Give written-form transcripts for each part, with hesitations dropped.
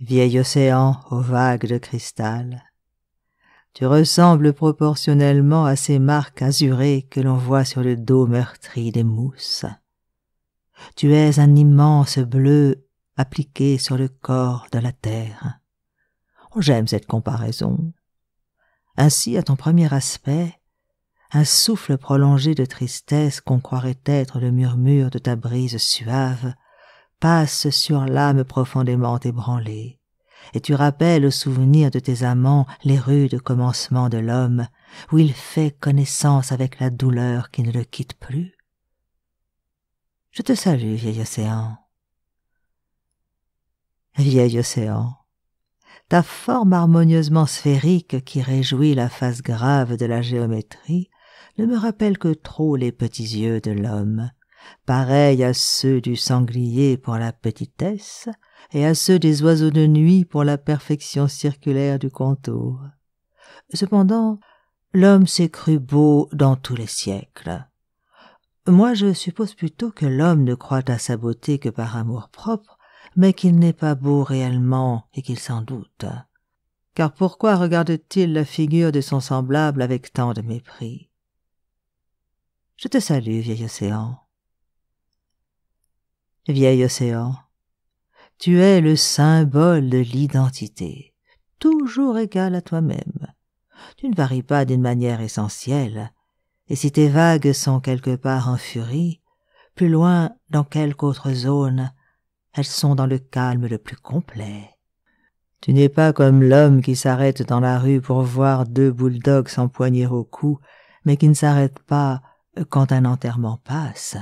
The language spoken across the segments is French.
Vieil océan aux vagues de cristal, tu ressembles proportionnellement à ces marques azurées que l'on voit sur le dos meurtri des mousses. Tu es un immense bleu appliqué sur le corps de la terre. J'aime cette comparaison. Ainsi, à ton premier aspect, un souffle prolongé de tristesse qu'on croirait être le murmure de ta brise suave passe sur l'âme profondément ébranlée, et tu rappelles au souvenir de tes amants les rudes commencements de l'homme, où il fait connaissance avec la douleur qui ne le quitte plus. Je te salue, vieil océan. Vieil océan, ta forme harmonieusement sphérique qui réjouit la face grave de la géométrie ne me rappelle que trop les petits yeux de l'homme, pareils à ceux du sanglier pour la petitesse et à ceux des oiseaux de nuit pour la perfection circulaire du contour. Cependant, l'homme s'est cru beau dans tous les siècles. Moi, je suppose plutôt que l'homme ne croit à sa beauté que par amour-propre, mais qu'il n'est pas beau réellement et qu'il s'en doute. Car pourquoi regarde-t-il la figure de son semblable avec tant de mépris? Je te salue, vieil océan. Vieil océan, tu es le symbole de l'identité, toujours égal à toi-même. Tu ne varies pas d'une manière essentielle, et si tes vagues sont quelque part en furie, plus loin dans quelque autre zone, elles sont dans le calme le plus complet. Tu n'es pas comme l'homme qui s'arrête dans la rue pour voir deux bulldogs s'empoigner au cou, mais qui ne s'arrête pas quand un enterrement passe,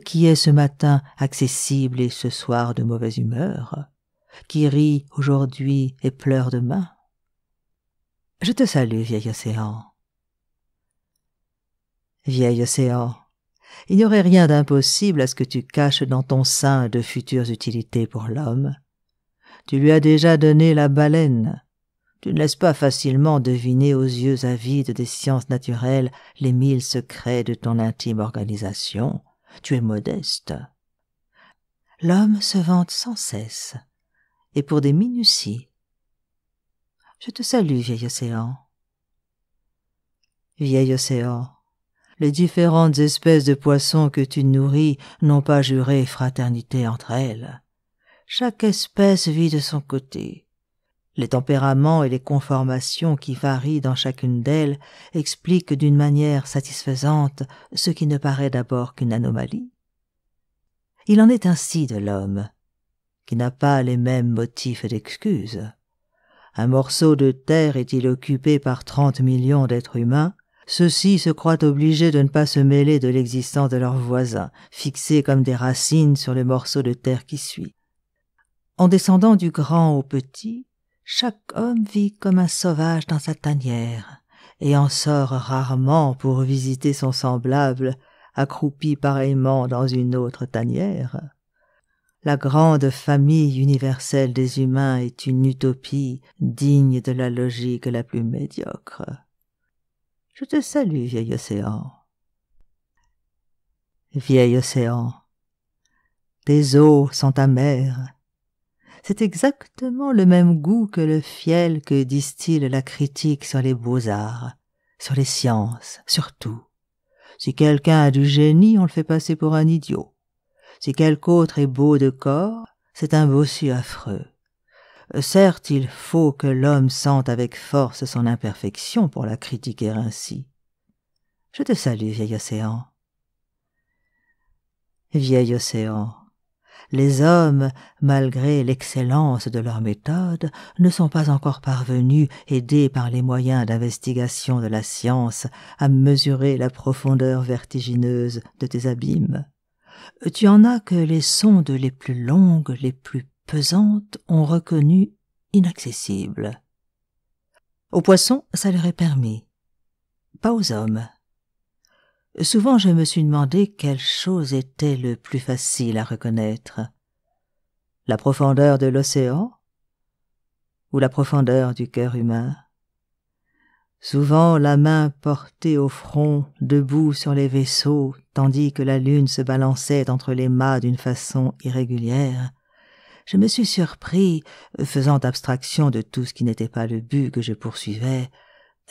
qui est ce matin accessible et ce soir de mauvaise humeur, qui rit aujourd'hui et pleure demain. Je te salue, vieil océan. Vieil océan, il n'y aurait rien d'impossible à ce que tu caches dans ton sein de futures utilités pour l'homme. Tu lui as déjà donné la baleine. Tu ne laisses pas facilement deviner aux yeux avides des sciences naturelles les 1000 secrets de ton intime organisation. Tu es modeste. L'homme se vante sans cesse, et pour des minuties. Je te salue, vieil océan. Vieil océan, les différentes espèces de poissons que tu nourris n'ont pas juré fraternité entre elles. Chaque espèce vit de son côté. Les tempéraments et les conformations qui varient dans chacune d'elles expliquent d'une manière satisfaisante ce qui ne paraît d'abord qu'une anomalie. Il en est ainsi de l'homme, qui n'a pas les mêmes motifs d'excuse. Un morceau de terre est-il occupé par 30 millions d'êtres humains, ceux-ci se croient obligés de ne pas se mêler de l'existence de leurs voisins, fixés comme des racines sur le morceau de terre qui suit. En descendant du grand au petit, chaque homme vit comme un sauvage dans sa tanière, et en sort rarement pour visiter son semblable, accroupi pareillement dans une autre tanière. La grande famille universelle des humains est une utopie digne de la logique la plus médiocre. Je te salue, vieil océan. Vieil océan, tes eaux sont amères. C'est exactement le même goût que le fiel que distille la critique sur les beaux-arts, sur les sciences, sur tout. Si quelqu'un a du génie, on le fait passer pour un idiot. Si quelque autre est beau de corps, c'est un bossu affreux. Certes, il faut que l'homme sente avec force son imperfection pour la critiquer ainsi. Je te salue, vieil océan. Vieil océan, les hommes, malgré l'excellence de leur méthode, ne sont pas encore parvenus, aidés par les moyens d'investigation de la science, à mesurer la profondeur vertigineuse de tes abîmes. Tu en as que les sondes les plus longues, les plus pesantes, ont reconnu inaccessibles. Aux poissons, ça leur est permis, pas aux hommes. Souvent je me suis demandé quelle chose était le plus facile à reconnaître, la profondeur de l'océan ou la profondeur du cœur humain. Souvent la main portée au front, debout sur les vaisseaux, tandis que la lune se balançait entre les mâts d'une façon irrégulière, je me suis surpris, faisant abstraction de tout ce qui n'était pas le but que je poursuivais,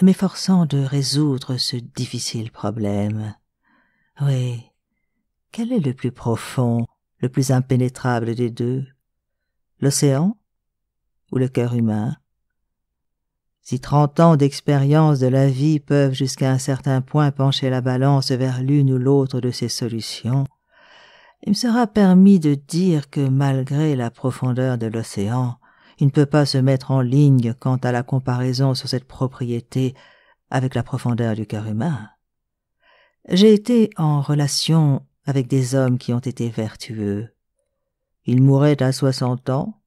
m'efforçant de résoudre ce difficile problème. Oui, quel est le plus profond, le plus impénétrable des deux? L'océan ou le cœur humain? Si 30 ans d'expérience de la vie peuvent jusqu'à un certain point pencher la balance vers l'une ou l'autre de ces solutions, il me sera permis de dire que malgré la profondeur de l'océan, il ne peut pas se mettre en ligne quant à la comparaison sur cette propriété avec la profondeur du cœur humain. J'ai été en relation avec des hommes qui ont été vertueux. Ils mouraient à 60 ans,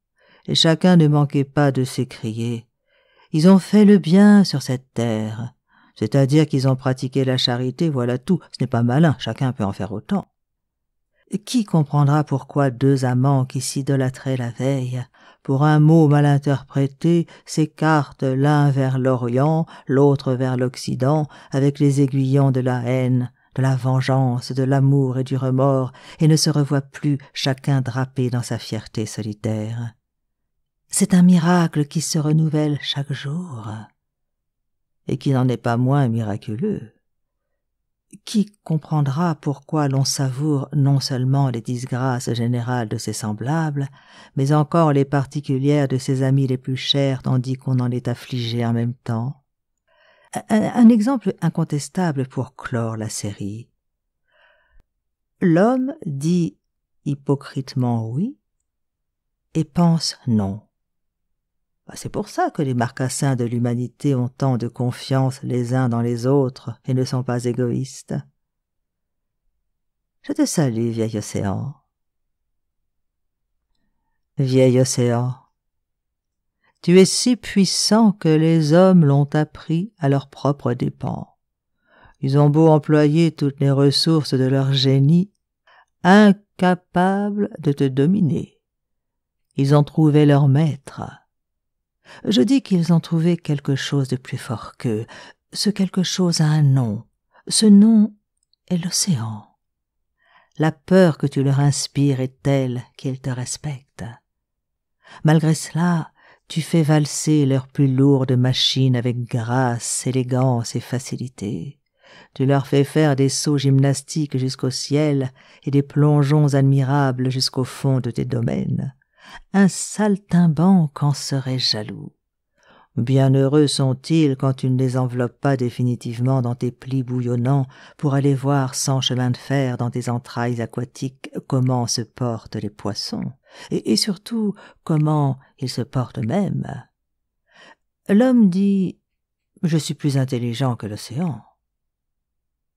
et chacun ne manquait pas de s'écrier: ils ont fait le bien sur cette terre, c'est-à-dire qu'ils ont pratiqué la charité, voilà tout. Ce n'est pas malin, chacun peut en faire autant. Qui comprendra pourquoi deux amants qui s'idolâtraient la veille, pour un mot mal interprété, s'écartent l'un vers l'Orient, l'autre vers l'Occident, avec les aiguillons de la haine, de la vengeance, de l'amour et du remords, et ne se revoient plus, chacun drapé dans sa fierté solitaire? C'est un miracle qui se renouvelle chaque jour, et qui n'en est pas moins miraculeux. Qui comprendra pourquoi l'on savoure non seulement les disgrâces générales de ses semblables, mais encore les particulières de ses amis les plus chers, tandis qu'on en est affligé en même temps? Un exemple incontestable pour clore la série. L'homme dit hypocritement oui et pense non. C'est pour ça que les marcassins de l'humanité ont tant de confiance les uns dans les autres et ne sont pas égoïstes. Je te salue, vieil océan. Vieil océan, tu es si puissant que les hommes l'ont appris à leurs propres dépens. Ils ont beau employer toutes les ressources de leur génie, incapables de te dominer. Ils ont trouvé leur maître. Je dis qu'ils ont trouvé quelque chose de plus fort qu'eux. Ce quelque chose a un nom. Ce nom est l'océan. La peur que tu leur inspires est telle qu'ils te respectent. Malgré cela, tu fais valser leurs plus lourdes machines avec grâce, élégance et facilité. Tu leur fais faire des sauts gymnastiques jusqu'au ciel et des plongeons admirables jusqu'au fond de tes domaines. Un saltimbanque en serait jaloux. Bienheureux sont-ils quand tu ne les enveloppes pas définitivement dans tes plis bouillonnants pour aller voir sans chemin de fer dans tes entrailles aquatiques comment se portent les poissons, et surtout comment ils se portent eux-mêmes. L'homme dit « Je suis plus intelligent que l'océan ».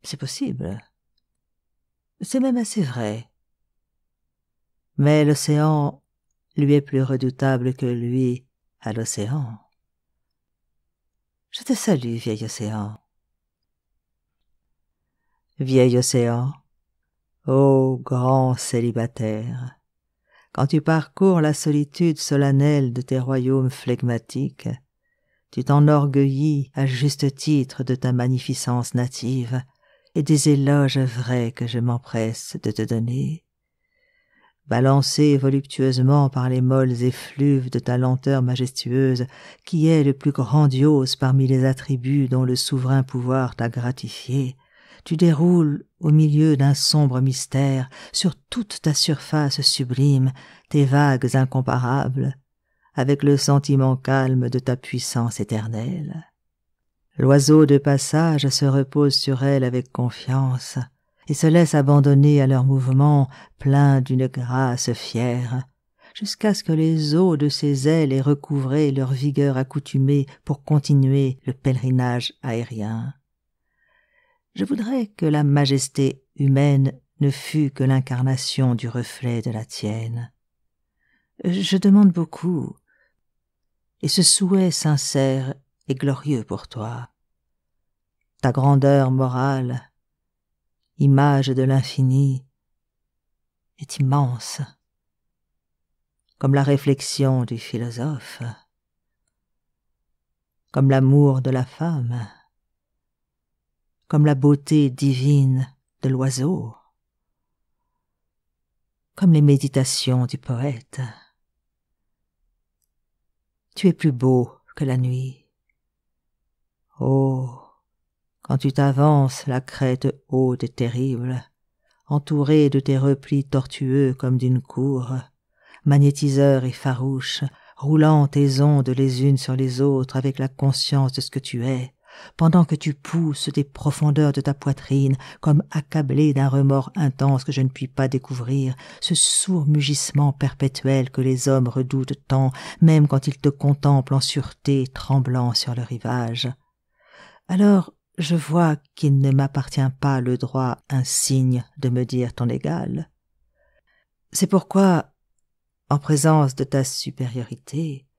C'est possible. C'est même assez vrai. Mais l'océan lui est plus redoutable que lui à l'océan. Je te salue, vieil océan. Vieil océan, ô grand célibataire, quand tu parcours la solitude solennelle de tes royaumes flegmatiques, tu t'enorgueillis à juste titre de ta magnificence native et des éloges vrais que je m'empresse de te donner. Balancé voluptueusement par les molles effluves de ta lenteur majestueuse, qui est le plus grandiose parmi les attributs dont le souverain pouvoir t'a gratifié, tu déroules au milieu d'un sombre mystère, sur toute ta surface sublime, tes vagues incomparables, avec le sentiment calme de ta puissance éternelle. L'oiseau de passage se repose sur elle avec confiance, et se laisse abandonner à leurs mouvements pleins d'une grâce fière, jusqu'à ce que les os de ses ailes aient recouvré leur vigueur accoutumée pour continuer le pèlerinage aérien. Je voudrais que la majesté humaine ne fût que l'incarnation du reflet de la tienne. Je demande beaucoup, et ce souhait sincère et glorieux pour toi. Ta grandeur morale, image de l'infini, est immense, comme la réflexion du philosophe, comme l'amour de la femme, comme la beauté divine de l'oiseau, comme les méditations du poète. Tu es plus beau que la nuit. Oh, quand tu t'avances la crête haute et terrible, entourée de tes replis tortueux comme d'une cour, magnétiseur et farouche, roulant tes ondes les unes sur les autres avec la conscience de ce que tu es, pendant que tu pousses des profondeurs de ta poitrine, comme accablé d'un remords intense que je ne puis pas découvrir, ce sourd mugissement perpétuel que les hommes redoutent tant, même quand ils te contemplent en sûreté, tremblant sur le rivage. Alors je vois qu'il ne m'appartient pas le droit insigne de me dire ton égal. C'est pourquoi, en présence de ta supériorité,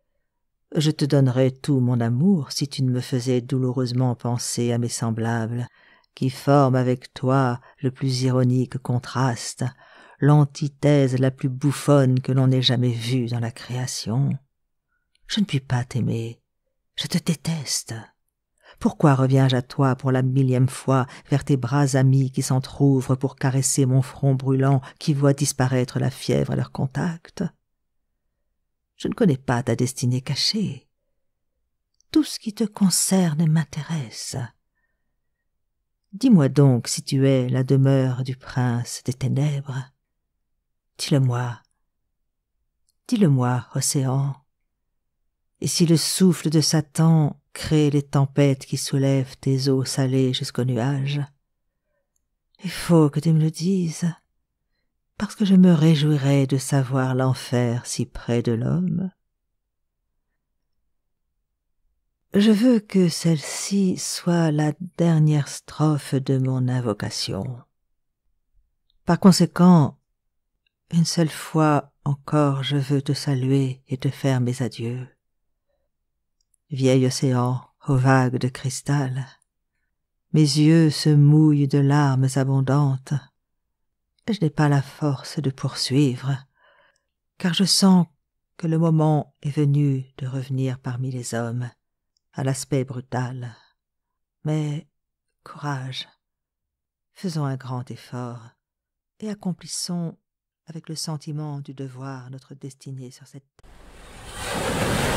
je te donnerais tout mon amour si tu ne me faisais douloureusement penser à mes semblables, qui forment avec toi le plus ironique contraste, l'antithèse la plus bouffonne que l'on ait jamais vue dans la création. Je ne puis pas t'aimer, je te déteste. Pourquoi reviens-je à toi pour la 1000e fois vers tes bras amis qui s'entr'ouvrent pour caresser mon front brûlant qui voit disparaître la fièvre à leur contact? Je ne connais pas ta destinée cachée. Tout ce qui te concerne m'intéresse. Dis-moi donc si tu es la demeure du prince des ténèbres. Dis-le-moi. Dis-le-moi, océan. Et si le souffle de Satan crée les tempêtes qui soulèvent tes eaux salées jusqu'aux nuages, il faut que tu me le dises, parce que je me réjouirais de savoir l'enfer si près de l'homme. Je veux que celle-ci soit la dernière strophe de mon invocation. Par conséquent, une seule fois encore je veux te saluer et te faire mes adieux. Vieil océan aux vagues de cristal, mes yeux se mouillent de larmes abondantes, et je n'ai pas la force de poursuivre, car je sens que le moment est venu de revenir parmi les hommes, à l'aspect brutal. Mais courage, faisons un grand effort, et accomplissons avec le sentiment du devoir notre destinée sur cette terre.